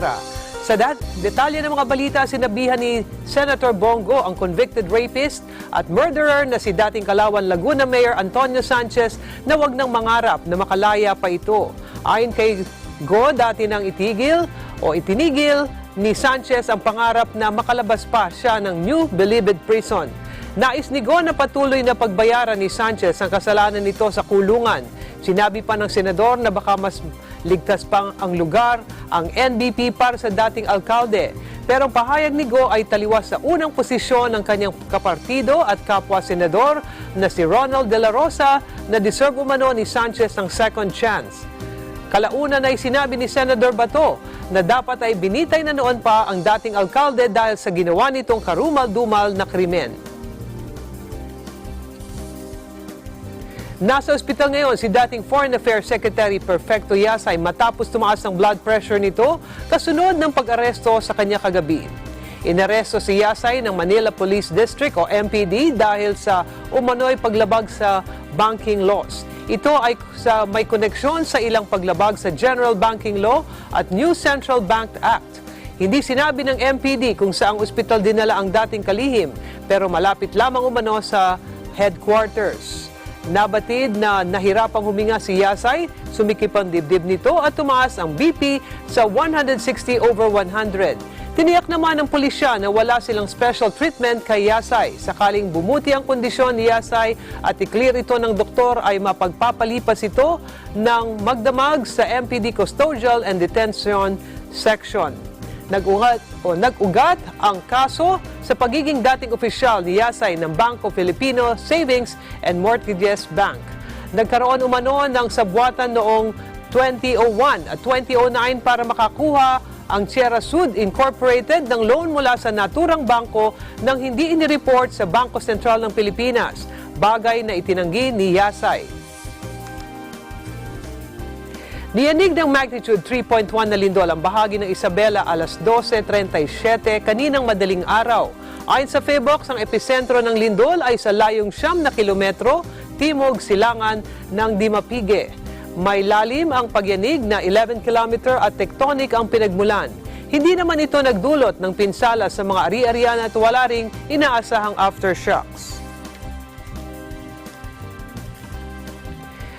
Guevara. Sa detalye ng mga balita, sinabihan ni Senator Bongo ang convicted rapist at murderer na si dating Calauan Laguna Mayor Antonio Sanchez na wag nang mangarap na makalaya pa ito. Ayon kay Go, dati nang itinigil ni Sanchez ang pangarap na makalabas pa siya ng New Bilibid Prison. Nais ni Go na patuloy na pagbayaran ni Sanchez ang kasalanan nito sa kulungan. Sinabi pa ng senador na baka mas ligtas pang ang lugar ang NBP para sa dating alkalde. Pero ang pahayag ni Go ay taliwas sa unang posisyon ng kanyang kapartido at kapwa-senador na si Ronald De La Rosa na deserve umano ni Sanchez ng second chance. Kalaunan ay sinabi ni Senador Bato na dapat ay binitay na noon pa ang dating alkalde dahil sa ginawa nitong karumal-dumal na krimen. Nasa ospital ngayon si dating Foreign Affairs Secretary Perfecto Yasay matapos tumaas ang blood pressure nito kasunod ng pag-aresto sa kanya kagabi. Inaresto si Yasay ng Manila Police District o MPD dahil sa umano'y paglabag sa banking laws. Ito ay may koneksyon sa ilang paglabag sa General Banking Law at New Central Bank Act. Hindi sinabi ng MPD kung saang ospital dinala ang dating kalihim pero malapit lamang umano sa headquarters. Nabatid na nahirapang huminga si Yasay, sumikip ang dibdib nito at tumaas ang BP sa 160/100. Tiniyak naman ng pulisya na wala silang special treatment kay Yasay. Sakaling bumuti ang kondisyon ni Yasay at i-clear ito ng doktor ay mapagpapalipas ito ng magdamag sa MPD Custodial and Detention Section. Nag-ugat ang kaso sa pagiging dating opisyal ni Yasay ng Bangko Filipino Savings and Mortgages Bank. Nagkaroon umano ng sabwatan noong 2001 at 2009 para makakuha ang Sierra Sud Incorporated ng loan mula sa naturang bangko nang hindi inireport sa Bangko Sentral ng Pilipinas, bagay na itinanggi ni Yasay. Niyanig ng magnitude 3.1 na lindol ang bahagi ng Isabela alas 12:37 kaninang madaling araw. Ayon sa FEBOX, ang episentro ng lindol ay sa layong 9 kilometro, timog silangan ng Dimapige. May lalim ang pagyanig na 11 kilometer at tectonic ang pinagmulan. Hindi naman ito nagdulot ng pinsala sa mga ari-arian at wala ring inaasahang aftershocks.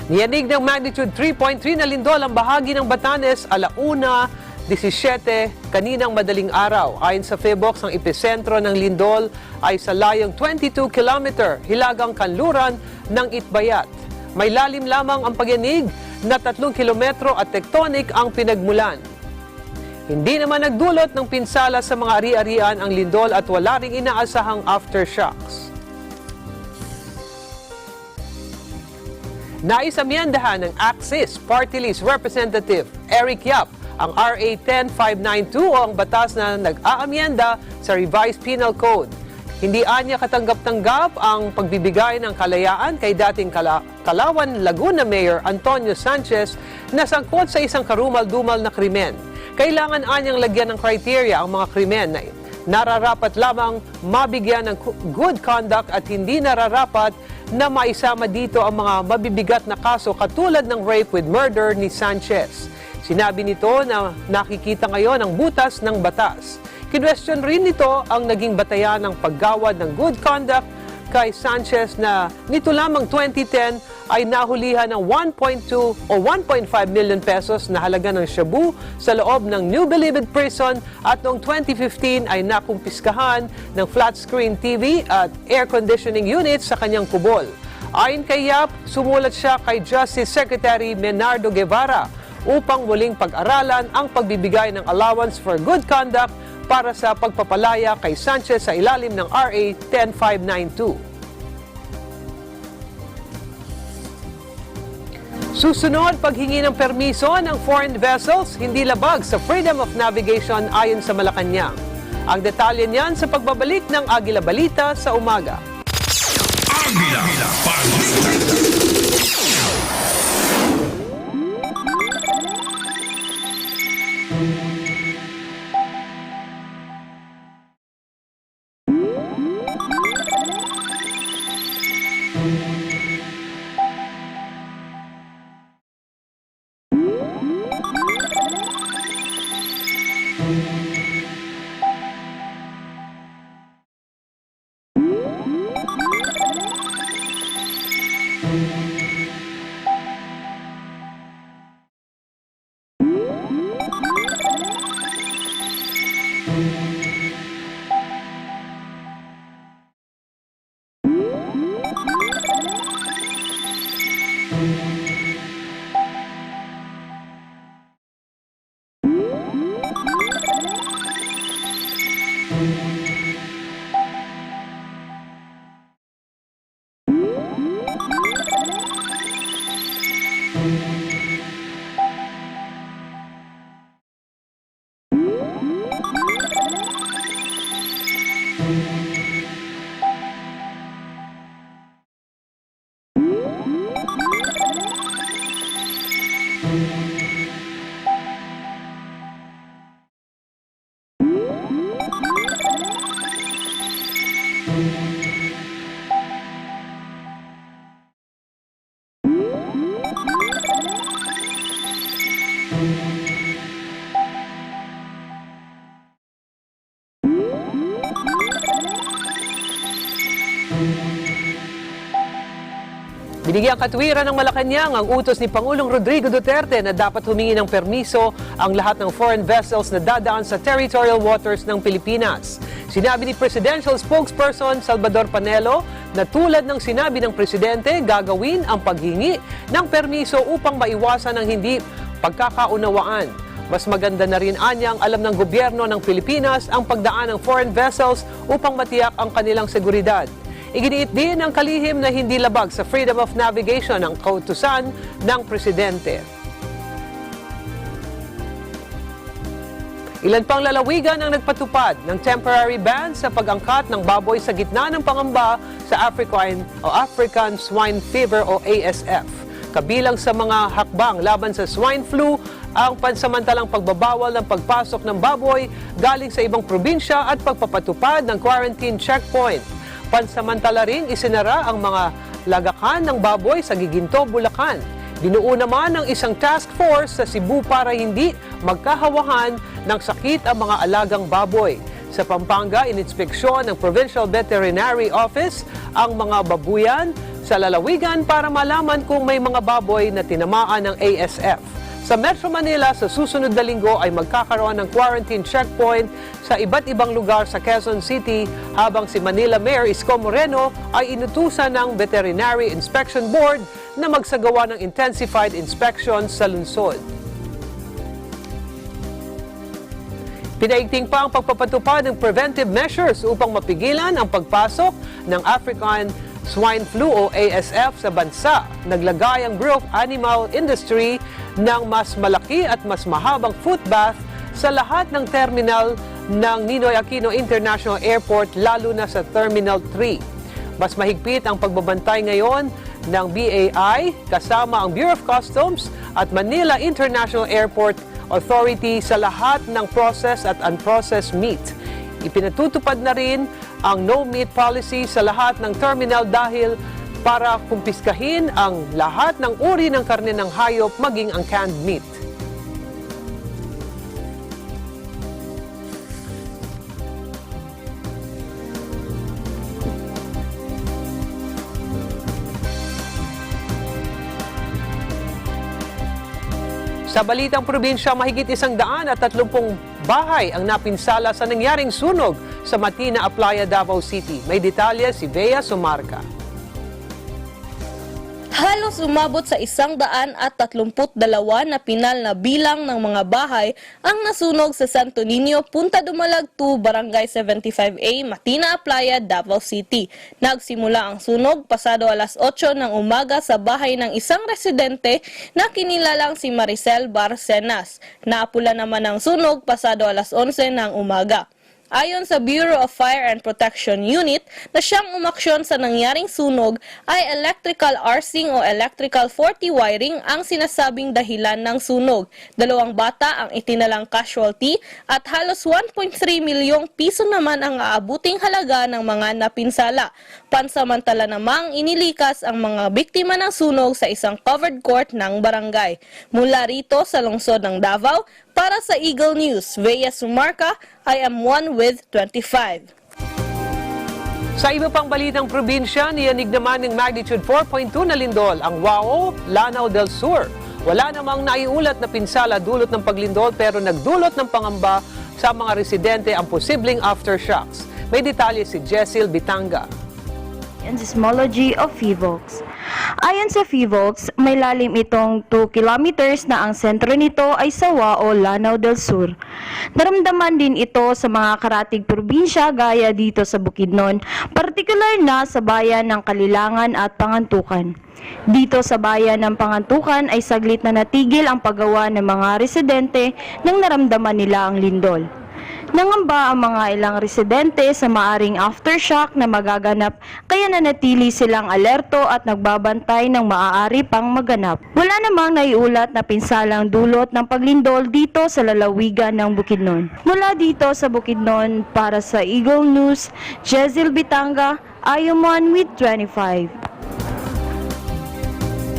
Niyanig ng magnitude 3.3 na lindol ang bahagi ng Batanes alauna 17 kaninang madaling araw. Ayon sa FEBOX, ang episentro ng lindol ay sa layong 22 kilometer hilagang kanluran ng Itbayat. May lalim lamang ang pagyanig na 3 kilometro at tectonic ang pinagmulan. Hindi naman nagdulot ng pinsala sa mga ari-arian ang lindol at wala ring inaasahang aftershocks. Naisamyandahan ng Axis Party List Representative Eric Yap ang RA 10592 o ang batas na nag-aamyenda sa revised Penal Code. Hindi anya katanggap-tanggap ang pagbibigay ng kalayaan kay dating Calauan Laguna Mayor Antonio Sanchez na sangkot sa isang karumal-dumal na krimen. Kailangan anyang lagyan ng kriteria ang mga krimen na nararapat lamang mabigyan ng good conduct at hindi nararapat na maisama dito ang mga mabibigat na kaso katulad ng rape with murder ni Sanchez. Sinabi nito na nakikita ngayon ang butas ng batas. Kinwestiyon rin nito ang naging batayan ng paggawad ng good conduct kay Sanchez na nito lamang 2010 ay nahulihan ng 1.2 o 1.5 million pesos na halaga ng shabu sa loob ng New Bilibid Prison at noong 2015 ay nakumpiskahan ng flat screen TV at air conditioning units sa kanyang kubol. Ayon kay Yap, sumulat siya kay Justice Secretary Menardo Guevara upang muling pag-aralan ang pagbibigay ng allowance for good conduct para sa pagpapalaya kay Sanchez sa ilalim ng RA 10592. Susunod, paghingi ng permiso ng foreign vessels, hindi labag sa freedom of navigation ayon sa Malacañang. Ang detalye niyan sa pagbabalik ng Agila Balita sa umaga. Agila Balita. Binigyang katwiran ng Malacañang ang utos ni Pangulong Rodrigo Duterte na dapat humingi ng permiso ang lahat ng foreign vessels na dadaan sa territorial waters ng Pilipinas. Sinabi ni Presidential Spokesperson Salvador Panelo na tulad ng sinabi ng Presidente, gagawin ang paghingi ng permiso upang maiwasan ang hindi pagkakaunawaan. Mas maganda na rin anyang alam ng gobyerno ng Pilipinas ang pagdaan ng foreign vessels upang matiyak ang kanilang seguridad. Iginiit din ang kalihim na hindi labag sa freedom of navigation ang kautusan ng Presidente. Ilan pang lalawigan ang nagpatupad ng temporary ban sa pag-angkat ng baboy sa gitna ng pangamba sa African Swine Fever o ASF. Kabilang sa mga hakbang laban sa swine flu ang pansamantalang pagbabawal ng pagpasok ng baboy galing sa ibang probinsya at pagpapatupad ng quarantine checkpoint. Pansamantala rin isinara ang mga lagakan ng baboy sa Giginto, Bulacan. Binuo naman ng isang task force sa Cebu para hindi magkahawahan ng sakit ang mga alagang baboy. Sa Pampanga, ininspeksyon ng Provincial Veterinary Office ang mga babuyan sa lalawigan para malaman kung may mga baboy na tinamaan ng ASF. Sa Metro Manila, sa susunod na linggo ay magkakaroon ng quarantine checkpoint sa iba't ibang lugar sa Quezon City habang si Manila Mayor Isko Moreno ay inutusan ng Veterinary Inspection Board na magsagawa ng intensified inspections sa lungsod. Pinaigting pa ang pagpapatupad ng preventive measures upang mapigilan ang pagpasok ng African Swine Flu o ASF sa bansa. Naglagay ang Bureau of Animal Industry ng mas malaki at mas mahabang foot bath sa lahat ng terminal ng Ninoy Aquino International Airport, lalo na sa Terminal 3. Mas mahigpit ang pagbabantay ngayon ng BAI kasama ang Bureau of Customs at Manila International Airport Authority sa lahat ng processed at unprocessed meat. Ipinatutupad na rin ang no-meat policy sa lahat ng terminal dahil para kumpiskahin ang lahat ng uri ng karne ng hayop maging ang canned meat. Sa Balitang Probinsya, mahigit 130 bahay ang napinsala sa nangyaring sunog sa Matina, Aplaya, Davao City. May detalye si Bea Sumarca. Halos umabot sa 132 na pinal na bilang ng mga bahay ang nasunog sa Santo Niño, Punta Dumalag 2, Barangay 75A, Matina, Aplaya, Davao City. Nagsimula ang sunog pasado alas 8 ng umaga sa bahay ng isang residente na kinilalang si Maricel Barcenas. Naapula naman ang sunog pasado alas 11 ng umaga. Ayon sa Bureau of Fire and Protection Unit na siyang umaksyon sa nangyaring sunog ay electrical arcing o electrical faulty wiring ang sinasabing dahilan ng sunog. 2 bata ang itinalang casualty at halos 1.3 milyong piso naman ang aabuting halaga ng mga napinsala. Pansamantala namang inilikas ang mga biktima ng sunog sa isang covered court ng barangay. Mula rito sa lungsod ng Davao, Para sa Eagle News, Vea Sumarca, I am one with 25. Sa iba pang balitang probinsya, niyanig naman ng magnitude 4.2 na lindol ang Davao, Lanao del Sur. Wala namang naiulat na pinsala dulot ng paglindol pero nagdulot ng pangamba sa mga residente ang posibleng aftershocks. May detalye si Jessil Bitanga. And seismology of Fivolx. Ayon sa Fivolx, may lalim itong 2 kilometers na ang sentro nito ay sa Davao, Lanao del Sur. Naramdaman din ito sa mga karatig probinsya gaya dito sa Bukidnon, partikular na sa bayan ng Kalilangan at Pangantukan. Dito sa bayan ng Pangantukan ay saglit na natigil ang paggawa ng mga residente nang naramdaman nila ang lindol. Nangamba ang mga ilang residente sa maaring aftershock na magaganap kaya nanatili silang alerto at nagbabantay ng maaari pang maganap. Wala namang naiulat na pinsalang dulot ng paglindol dito sa lalawigan ng Bukidnon. Mula dito sa Bukidnon para sa Eagle News, Jessil Bitanga, Ayumon with 25.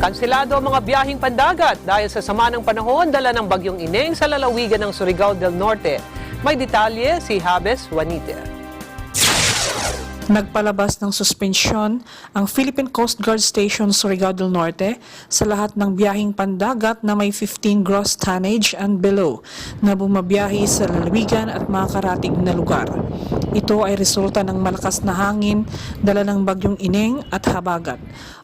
Kanselado ang mga biyaheng pandagat dahil sa sama ng panahon dala ng bagyong Ineng sa lalawigan ng Surigao del Norte. May detalye si Habes Juanite. Nagpalabas ng suspensyon ang Philippine Coast Guard Station Surigao del Norte sa lahat ng biyaheng pandagat na may 15 gross tonnage and below na bumabiyahe sa lalawigan at mga karatig na lugar. Ito ay resulta ng malakas na hangin dala ng bagyong Ineng at habagat.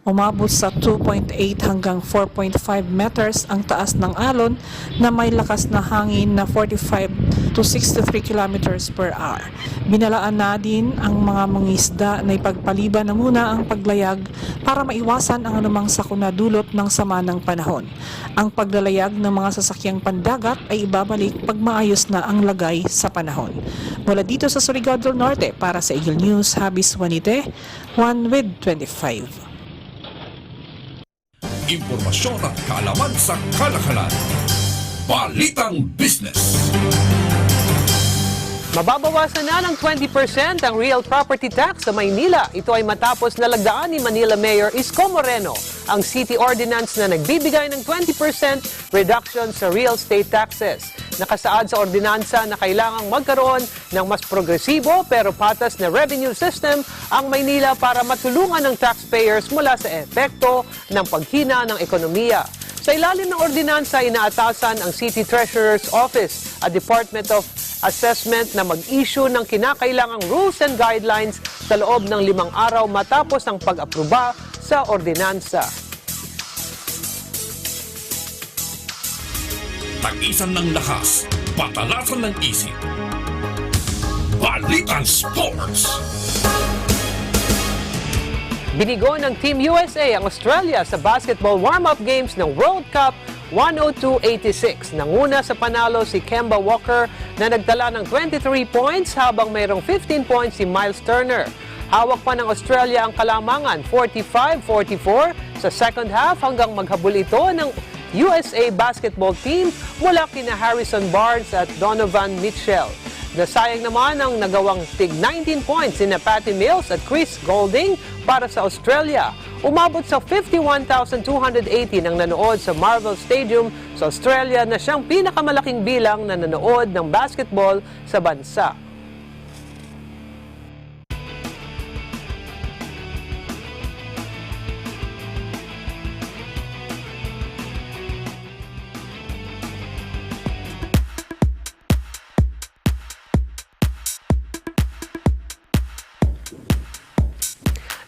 Umabot sa 2.8 hanggang 4.5 meters ang taas ng alon na may lakas na hangin na 45 to 63 kilometers per hour. Binalaan na din ang mga mangisda na ipagpaliban na muna ang paglayag para maiwasan ang anumang sakuna dulot ng sama ng panahon. Ang paglalayag ng mga sasakyang pandagat ay ibabalik pag maayos na ang lagay sa panahon. Mula dito sa Surigao del Norte para sa Eagle News, Habis Juanite, 1 with 25. Impormasyon at kaalaman sa kalakalan. Balitang Business. Mababawasan na ng 20% ang real property tax sa Maynila. Ito ay matapos na lagdaan ni Manila Mayor Isko Moreno ang city ordinance na nagbibigay ng 20% reduction sa real estate taxes. Nakasaad sa ordinansa na kailangang magkaroon ng mas progresibo pero patas na revenue system ang Maynila para matulungan ng taxpayers mula sa epekto ng paghina ng ekonomiya. Sa ilalim ng ordinansa, inaatasan ang City Treasurer's Office at Department of Assessment na mag-issue ng kinakailangang rules and guidelines sa loob ng 5 araw matapos ang pag-aproba sa ordinansa. Tag-isan ng lakas, patalasan ng isip. Balitang Sports. Binigo ng Team USA ang Australia sa basketball warm-up games ng World Cup 102-86. Nanguna sa panalo si Kemba Walker na nagtala ng 23 points habang mayroong 15 points si Miles Turner. Hawak pa ng Australia ang kalamangan 45-44 sa second half hanggang maghabol ito ng USA basketball team mula kina Harrison Barnes at Donovan Mitchell. Nasayang naman ang nagawang tig 19 points sina Patty Mills at Chris Golding para sa Australia. Umabot sa 51,280 nang nanood sa Marvel Stadium sa Australia na siyang pinakamalaking bilang na nanood ng basketball sa bansa.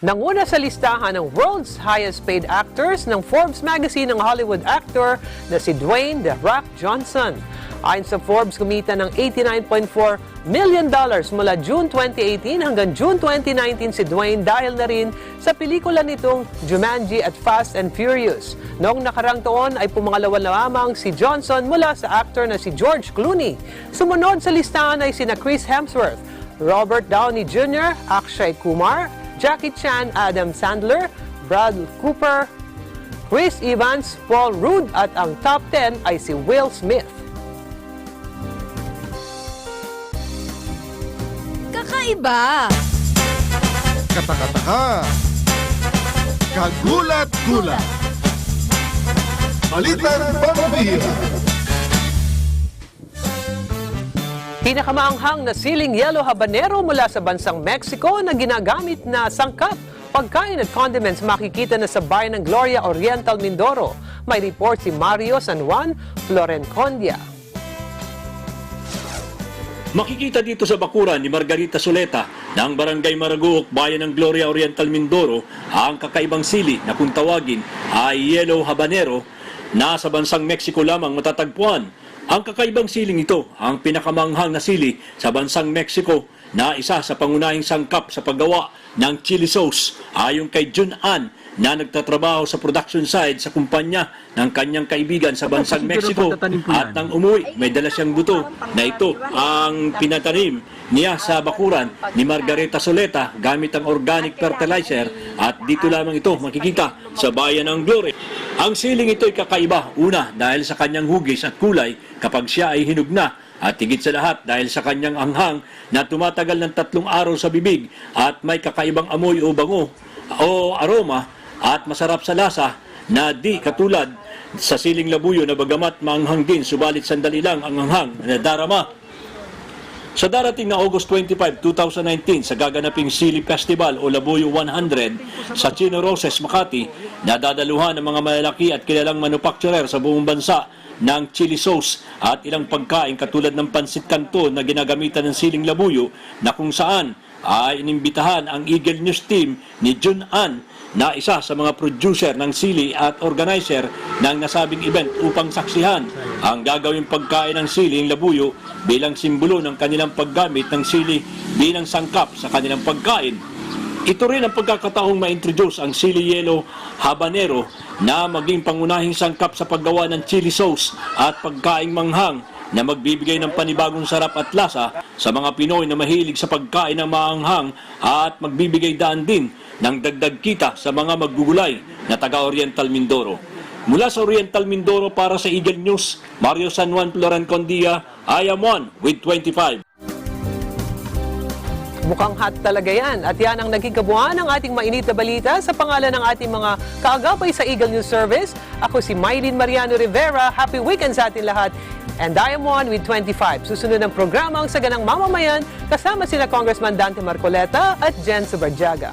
Nanguna sa listahan ng world's highest paid actors ng Forbes magazine ng Hollywood actor na si Dwayne "The Rock" Johnson. Ayon sa Forbes, kumita ng $89.4 million mula June 2018 hanggang June 2019 si Dwayne dahil na rin sa pelikula nitong Jumanji at Fast and Furious. Noong nakarang taon ay pumangalawa lamang si Johnson mula sa actor na si George Clooney. Sumunod sa listahan ay sina Chris Hemsworth, Robert Downey Jr., Akshay Kumar, Jackie Chan, Adam Sandler, Bradley Cooper, Chris Evans, Paul Rudd at ang top 10 ay si Will Smith. Kakaiba! Katakataha. Kagulat-gulat. Balitang pambihira. Pinakamaanghang na siling yellow habanero mula sa bansang Mexico na ginagamit na sangkap, pagkain at condiments makikita na sa bayan ng Gloria Oriental, Mindoro. May report si Mario San Juan Florencondia. Makikita dito sa bakuran ni Margarita Soleta ng Barangay Maraguok, bayan ng Gloria Oriental, Mindoro, ang kakaibang sili na kung tawagin ay yellow habanero na sa bansang Mexico lamang matatagpuan. Ang kakaibang siling ito ang pinakamanghang na sili sa bansang Mexico na isa sa pangunahing sangkap sa paggawa ng chili sauce ayon kay Jun An na nagtatrabaho sa production side sa kumpanya ng kanyang kaibigan sa bansang Mexico at nang umuwi may dala siyang buto na ito ang pinatanim niya sa bakuran ni Margarita Soleta gamit ang organic fertilizer at dito lamang ito makikita sa bayan ng Gloria. Ang siling ito ay kakaiba, una dahil sa kanyang hugis at kulay kapag siya ay hinog na at higit sa lahat dahil sa kanyang anghang na tumatagal ng 3 araw sa bibig at may kakaibang amoy o bango o aroma at masarap sa lasa na di katulad sa siling labuyo na bagamat maanghang din subalit sandali lang ang anghang na darama. Sa darating na August 25, 2019 sa gaganaping Sili Festival o Labuyo 100 sa Chino Roses, Makati, nadadaluhan ng mga malalaki at kilalang manufacturer sa buong bansa ng chili sauce at ilang pagkain katulad ng pansit canton na ginagamitan ng siling labuyo na kung saan ay inimbitahan ang Eagle News team ni Jun An na isa sa mga producer ng sili at organizer ng nasabing event upang saksihan ang gagawing pagkain ng siling labuyo bilang simbolo ng kanilang paggamit ng sili bilang sangkap sa kanilang pagkain. Ito rin ang pagkakataong ma-introduce ang sili yellow habanero na maging pangunahing sangkap sa paggawa ng chili sauce at pagkaing manghang na magbibigay ng panibagong sarap at lasa sa mga Pinoy na mahilig sa pagkain ng maanghang at magbibigay daan din ng dagdag kita sa mga maggugulay na taga-Oriental Mindoro. Mula sa Oriental Mindoro para sa Eagle News, Mario San Juan Florencondia, I am one with 25. Mukhang hot talaga yan. At yan ang naging kabuuan ng ating mainit na balita sa pangalan ng ating mga kaagapay sa Eagle News Service. Ako si Maylene Mariano Rivera. Happy weekend sa ating lahat. And I am one with 25. Susunod ng programa ang Saganang Mamamayan kasama sina Congressman Dante Marcoleta at Jen Subarjaga.